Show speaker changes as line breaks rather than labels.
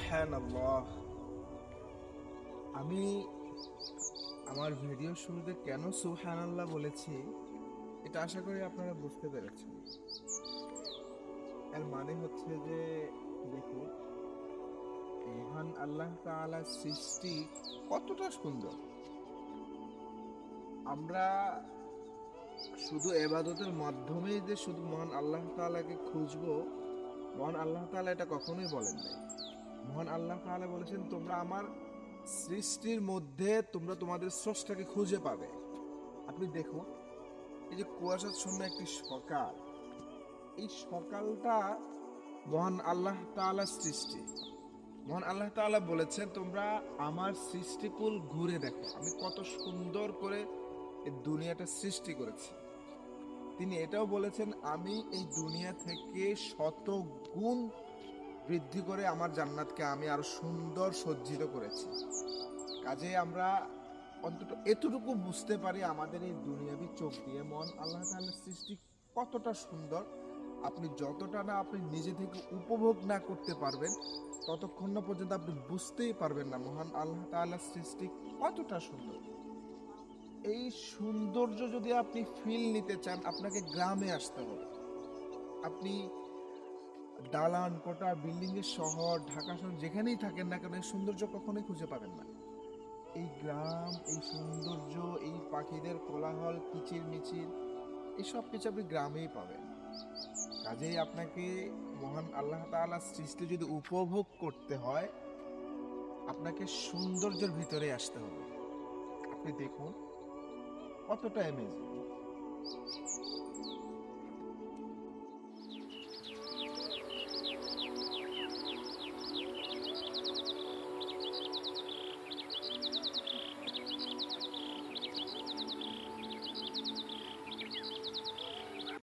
সুবহানাল্লাহ। আমি আমার ভিডিও শুরুতে কেন সুবহানাল্লাহ বলেছি এটা আশা করি আপনারা বুঝতে পেরেছেন। এর মানে হচ্ছে যে দেখুন, মহান আল্লাহ তাআলার সৃষ্টি কতটা সুন্দর। আমরা শুধু ইবাদতের মাধ্যমেই যে শুধু মহান আল্লাহ তাআলাকে খুঁজবো, মহান আল্লাহ তাআলা এটা কখনোই বলেন নাই। মহান আল্লাহ তাআলা বলেছেন, তোমরা আমার সৃষ্টির মধ্যে তোমরা তোমাদের স্রষ্টাকে খুঁজে পাবে। আপনি দেখুন, এই যে কুয়াশাচ্ছন্ন একটি সকাল, এই সকালটা মহান আল্লাহ তাআলার সৃষ্টি। মহান আল্লাহ তাআলা বলেছেন, তোমরা আমার সৃষ্টিকুল ঘুরে দেখো, আমি কত সুন্দর করে এই দুনিয়াটা সৃষ্টি করেছি। তিনি এটাও বলেছেন, আমি এই দুনিয়া থেকে শত গুণ বৃদ্ধি করে আমার জান্নাতকে আমি আরো সুন্দর সজ্জিত করেছি। কাজে আমরা অন্তত এতটুকু বুঝতে পারি আমাদের এই দুনিয়াবি চোখ দিয়ে মহান আল্লাহ তাআলার সৃষ্টি কতটা সুন্দর। আপনি যতটা না আপনি নিজে থেকে উপভোগ না করতে পারবেন, ততক্ষণ না পর্যন্ত আপনি বুঝতেই পারবেন না মহান আল্লাহ তাআলার সৃষ্টি কতটা সুন্দর। এই সৌন্দর্য যদি আপনি ফিল নিতে চান, আপনাকে গ্রামে আসতে হবে। আপনি দালান কোটা বিল্ডিং এর শহর, ঢাকা শহর যেখানেই থাকেন না কেন, এই সৌন্দর্য কখনোই খুঁজে পাবেন না। এই গ্রাম, এই সৌন্দর্য, এই পাখিদের কোলাহল, কিচির মিচির, এই সব কিছু আপনি গ্রামেই পাবেন। কাজেই আপনাকে মহান আল্লাহ তাআলার সৃষ্টি যদি উপভোগ করতে হয়, আপনাকে সৌন্দর্যের ভিতরে আসতে হবে। আপনি দেখুন কতটা অ্যামেজিং।